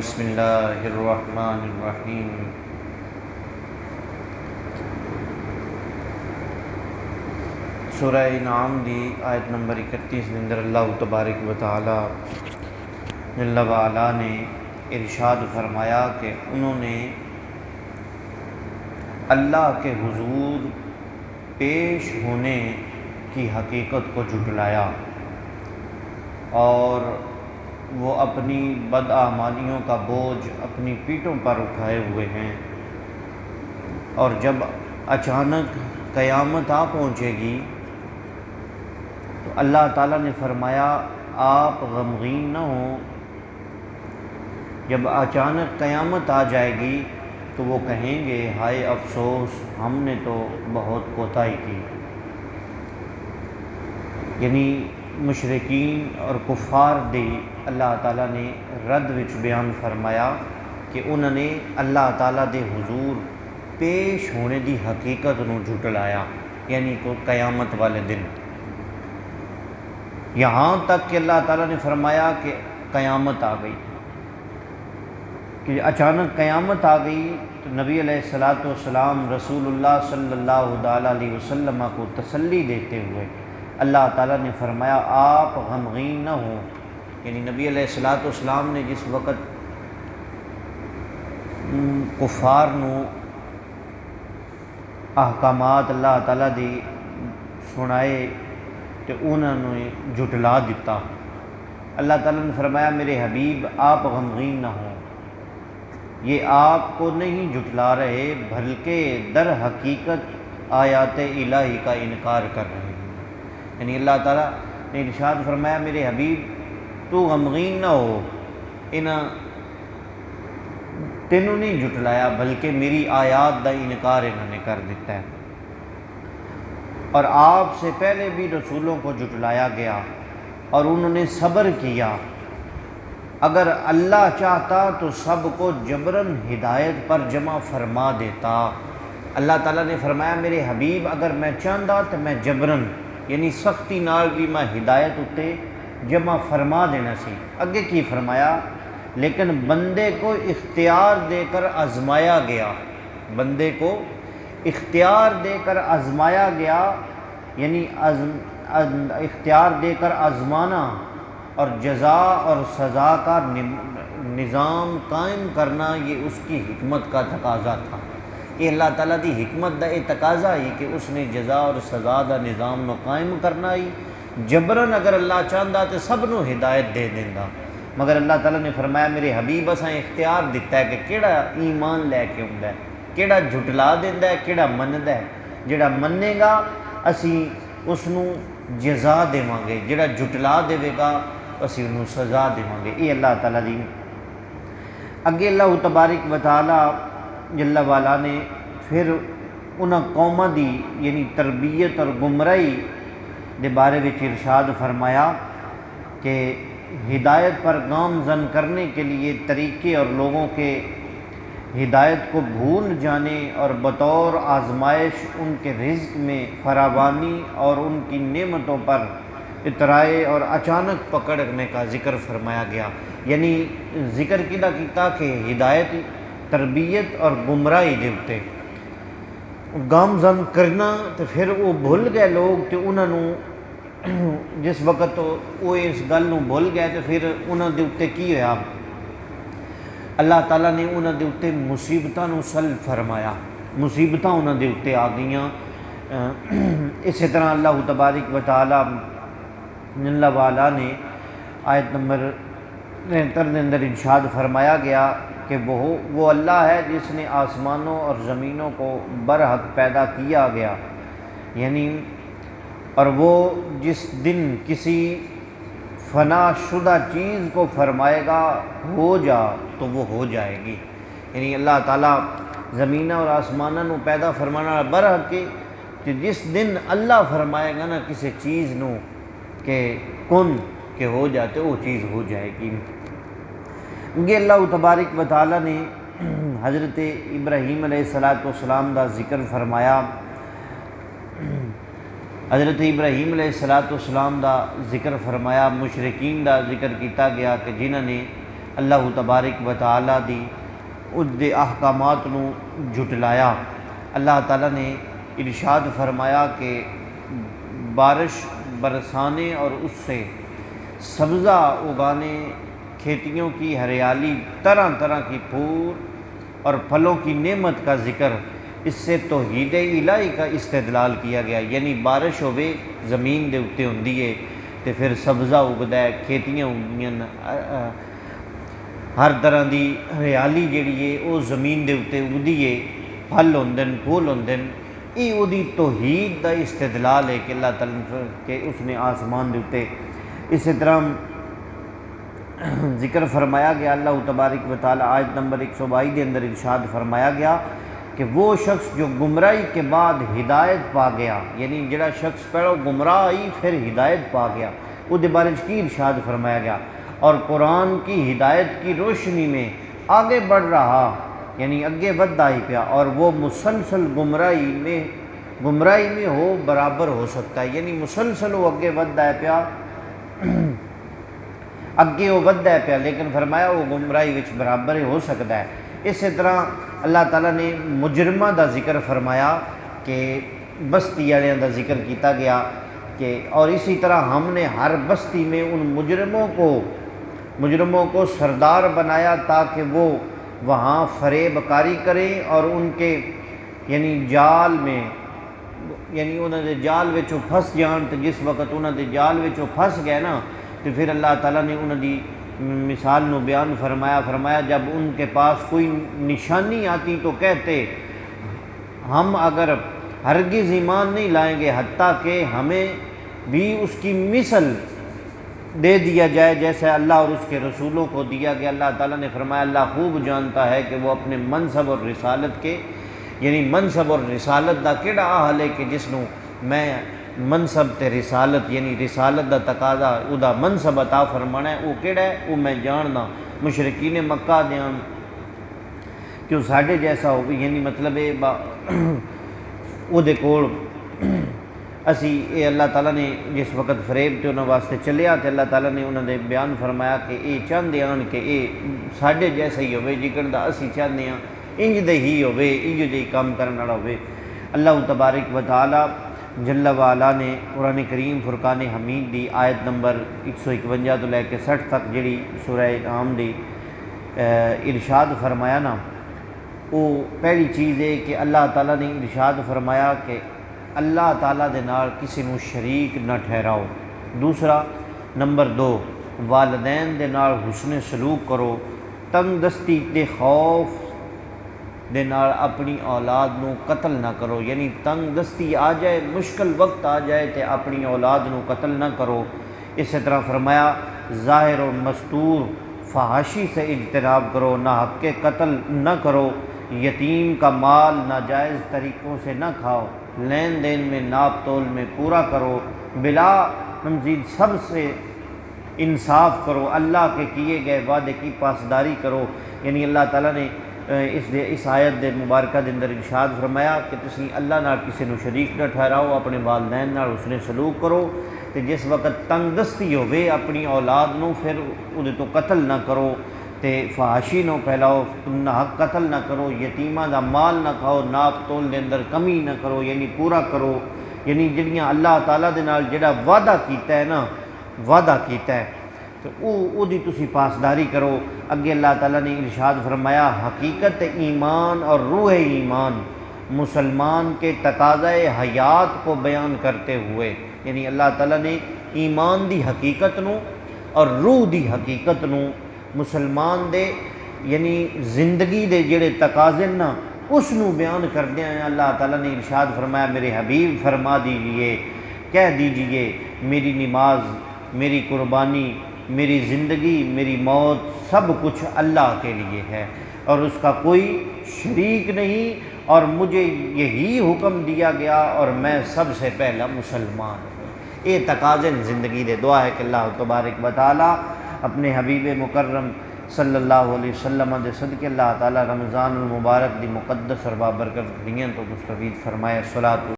بسم اللہ الرحمن الرحیم۔ سورہ انعام دی آیت نمبر 31 کے اندر اللہ تبارک و تعالی جل وعلا نے ارشاد فرمایا کہ انہوں نے اللہ کے حضور پیش ہونے کی حقیقت کو جھٹلایا اور وہ اپنی بدعمالیوں کا بوجھ اپنی پیٹھوں پر اٹھائے ہوئے ہیں، اور جب اچانک قیامت آ پہنچے گی تو اللہ تعالیٰ نے فرمایا آپ غمگین نہ ہوں۔ جب اچانک قیامت آ جائے گی تو وہ کہیں گے ہائے افسوس، ہم نے تو بہت کوتاہی کی۔ یعنی مشرکین اور کفار دی اللہ تعالیٰ نے رد وچ بیان فرمایا کہ انہوں نے اللہ تعالیٰ دے حضور پیش ہونے دی حقیقت نو جھٹلایا، یعنی کو قیامت والے دن۔ یہاں تک کہ اللہ تعالیٰ نے فرمایا کہ قیامت آ گئی، کہ اچانک قیامت آ گئی تو نبی علیہ الصلاۃ والسلام رسول اللہ صلی اللہ علیہ وسلم کو تسلی دیتے ہوئے اللہ تعالیٰ نے فرمایا آپ غمگین نہ ہوں۔ یعنی نبی علیہ الصلاۃ والسلام نے جس وقت کفار نو احکامات اللہ تعالیٰ دی سنائے تو انہوں نے جھٹلا دیتا، اللہ تعالیٰ نے فرمایا میرے حبیب آپ غمگین نہ ہوں، یہ آپ کو نہیں جھٹلا رہے بلکہ در حقیقت آیات الہی کا انکار کر رہے ہیں۔ یعنی اللہ تعالیٰ نے ارشاد فرمایا میرے حبیب تو غمگین نہ ہو، تینوں نہیں جھٹلایا بلکہ میری آیات دا انکار انہوں نے کر دیتا ہے۔ اور آپ سے پہلے بھی رسولوں کو جھٹلایا گیا اور انہوں نے صبر کیا۔ اگر اللہ چاہتا تو سب کو جبراً ہدایت پر جمع فرما دیتا۔ اللہ تعالیٰ نے فرمایا میرے حبیب اگر میں چاہتا تو میں جبراً یعنی سختی نال بھی میں ہدایت اتے جمع فرما دینا سی۔ اگے کی فرمایا لیکن بندے کو اختیار دے کر آزمایا گیا، بندے کو اختیار دے کر آزمایا گیا، یعنی اختیار دے کر آزمانا اور جزا اور سزا کا نظام قائم کرنا یہ اس کی حکمت کا تقاضا تھا۔ یہ اللہ تعالیٰ دی حکمت دا تقاضا ہی کہ اس نے جزا اور سزا دا نظام نو قائم کرنا ہی، جبراً اگر اللہ چاہتا تو سب نو ہدایت دے دینا، مگر اللہ تعالیٰ نے فرمایا میرے حبیب اساں اختیار دیتا ہے کہ کیڑا ایمان لے کے آندا ہے، کیڑا جھٹلا دیندا ہے، کیڑا مندا ہے۔ جڑا منے گا اسی اس نو جزا دیواں گے، جڑا جھٹلا دے گا اسی انہوں سزا دیواں گے۔ یہ اللہ تعالیٰ دی اگے اللہ تبارک و تعالی جل والا نے پھر انہاں قوماں دی یعنی تربیت اور گمراہی دے بارے وچ ارشاد فرمایا کہ ہدایت پر گامزن کرنے کے لیے طریقے اور لوگوں کے ہدایت کو بھول جانے اور بطور آزمائش ان کے رزق میں فراوانی اور ان کی نعمتوں پر اترائے اور اچانک پکڑنے کا ذکر فرمایا گیا۔ یعنی ذکر کیتا کہ ہدایت تربیت اور گمراہی دے اتے گامزن کرنا، تو پھر وہ بھول گئے لوگ، تو انہوں نے جس وقت وہ اس گل نو بھول گئے تو پھر انہوں دے اتے کی ہوا، اللہ تعالیٰ نے انہوں دے اتے مصیبتاں نو سلب فرمایا، مصیبتاں انہوں دے اتے آ گئیاں۔ اسی طرح اللہ تبارک و تعالی جل وعلا نے آیت نمبر 73 کے اندر ارشاد فرمایا گیا کہ وہ اللہ ہے جس نے آسمانوں اور زمینوں کو برحق پیدا کیا گیا، یعنی اور وہ جس دن کسی فنا شدہ چیز کو فرمائے گا ہو جا تو وہ ہو جائے گی۔ یعنی اللہ تعالیٰ زمینہ اور آسمانہ نو پیدا فرمانا برحق کے کہ جس دن اللہ فرمائے گا نا کسی چیز نو کہ کن کہ ہو جاتے وہ چیز ہو جائے گی۔ یہ اللہ تبارک و تعالیٰ نے حضرت ابراہیم علیہ السلام دا ذکر فرمایا، حضرت ابراہیم علیہ السلام دا ذکر فرمایا، مشرکین دا ذکر کیتا گیا کہ جنہوں نے اللہ تبارک و تعالی دی اس دے احکامات نو جھٹلایا۔ اللہ تعالیٰ نے ارشاد فرمایا کہ بارش برسانے اور اس سے سبزہ اگانے، کھیتیوں کی ہریالی، طرح طرح کی پھول اور پھلوں کی نعمت کا ذکر، اس سے توحید الہی کا استدلال کیا گیا۔ یعنی بارش ہوے زمین دے اتے ہوندی ہے تے پھر سبزہ اگدا ہے، کھیتیاں اگدیاں، ہر طرح دی ہریالی جیڑی ہے وہ زمین دے اتے اگدی ہے، پھل ہوندے نے، پھول ہوندے نے۔ یہ وہی توحید دا استدلال ہے کہ اللہ تعالیٰ کہ اس نے آسمان دے اتے اسی طرح ذکر فرمایا گیا۔ اللہ تبارک و تعالی آیت نمبر 122 دے اندر ارشاد فرمایا گیا کہ وہ شخص جو گمراہی کے بعد ہدایت پا گیا، یعنی جڑا شخص پہلو گمراہ آئی پھر ہدایت پا گیا، وہ دے بارے کی ارشاد فرمایا گیا، اور قرآن کی ہدایت کی روشنی میں آگے بڑھ رہا، یعنی اگے بڑھتا ہی پیا، اور وہ مسلسل گمراہی میں ہو برابر ہو سکتا ہے، یعنی مسلسل وہ اگے بڑھتا ہے پیا، اگے وہ بڑھتا ہے پیا، لیکن فرمایا وہ گمراہی وچ برابر ہی ہو سکتا ہے۔ اسی طرح اللہ تعالیٰ نے مجرمہ دا ذکر فرمایا کہ بستی والوں دا ذکر کیتا گیا کہ اور اسی طرح ہم نے ہر بستی میں ان مجرموں کو سردار بنایا تاکہ وہ وہاں فریب کاری کریں اور ان کے یعنی جال میں، یعنی انہوں نے جال وچوں پھنس جان، تو جس وقت انہوں نے جال وچوں پھنس گئے نا تو پھر اللہ تعالیٰ نے انہوں دی مثال نو بیان فرمایا جب ان کے پاس کوئی نشانی آتی تو کہتے ہم اگر ہرگز ایمان نہیں لائیں گے حتیٰ کہ ہمیں بھی اس کی مثل دے دیا جائے جیسے اللہ اور اس کے رسولوں کو دیا گیا۔ اللہ تعالیٰ نے فرمایا اللہ خوب جانتا ہے کہ وہ اپنے منصب اور رسالت کے، یعنی منصب اور رسالت دا کیڑا حال ہے کہ جس نو میں منصب تے رسالت یعنی رسالت دا تقاضا او دا منصب عطا فرمانا ہے، وہ کیڑا ہے وہ میں جاننا۔ مشرکین مکہ دیاں کہ وہ ساڈے جیسا ہو، یعنی مطلب وہ دے کول اسی اے اللہ تعالیٰ نے جس وقت فریب تے انہوں واسطے چلیا تو اللہ تعالیٰ نے انہوں نے بیان فرمایا کہ اے چاہتے ہیں کہ اے ساڈے جیسا ہی ہوئے، جکن دا اسی چاہتے ہیں انج دے ہی ہوئے، انج دے ہی کام کرنے والا ہوئے۔ اللہ تبارک و تعالی جل وعلا نے قرآن کریم فرقان حمید دی آیت نمبر 151 تو لے کے 60 تک جڑی سورہ انعام دی ارشاد فرمایا نا، وہ پہلی چیز ہے کہ اللہ تعالیٰ نے ارشاد فرمایا کہ اللہ تعالیٰ دے نال کسی نو شریک نہ ٹھہراؤ۔ دوسرا نمبر 2 والدین دے نال حسن سلوک کرو، تنگ دستی تے خوف دے نال اپنی اولاد نو قتل نہ کرو، یعنی تنگ دستی آ جائے، مشکل وقت آ جائے تے اپنی اولاد نو قتل نہ کرو۔ اسی طرح فرمایا ظاہر و مستور فحاشی سے اجتناب کرو، نہ حق کے قتل نہ کرو، یتیم کا مال ناجائز طریقوں سے نہ کھاؤ، لین دین میں ناپ تول میں پورا کرو، بلا مزید سب سے انصاف کرو، اللہ کے کیے گئے وعدے کی پاسداری کرو۔ یعنی اللہ تعالیٰ نے اس آیت دے مبارکہ دے اندر ارشاد فرمایا کہ تسی اللہ نال کسی نو شریک نہ ٹھہراؤ، اپنے والدین نال حسن سلوک کرو، تے جس وقت تنگ دستی ہوے اپنی اولاد نو پھر اودے تو قتل نہ کرو، تے فحاشی نہ پھیلاؤ، نہ حق قتل نہ کرو، یتیماں دا مال نہ کھاؤ، ناپ تول دے اندر کمی نہ کرو، یعنی پورا کرو، یعنی جڑیاں اللہ تعالیٰ دے نال جڑا وعدہ کیتا ہے نا، وعدہ کیتا ہے تو او دی تسی پاسداری کرو۔ اگے اللہ تعالیٰ نے ارشاد فرمایا حقیقت ایمان اور روح ایمان مسلمان کے تقاضۂ حیات کو بیان کرتے ہوئے، یعنی اللہ تعالیٰ نے ایمان دی حقیقت نو اور روح دی حقیقت نو مسلمان دے یعنی زندگی دے جڑے تقاضے نا اس نو بیان کردے ہیں اللہ تعالیٰ نے ارشاد فرمایا میرے حبیب فرما دیجئے، کہہ دیجئے میری نماز، میری قربانی، میری زندگی، میری موت سب کچھ اللہ کے لیے ہے اور اس کا کوئی شریک نہیں، اور مجھے یہی حکم دیا گیا اور میں سب سے پہلا مسلمان ہوں۔ یہ تقاضے زندگی دے، دعا ہے کہ اللہ تبارک و تعالی اپنے حبیب مکرم صلی اللہ علیہ وسلم دے صدقے اللہ تعالی رمضان المبارک دی مقدس اور بابرکت گھڑیاں تو مستفید فرمائے۔ الصلاۃ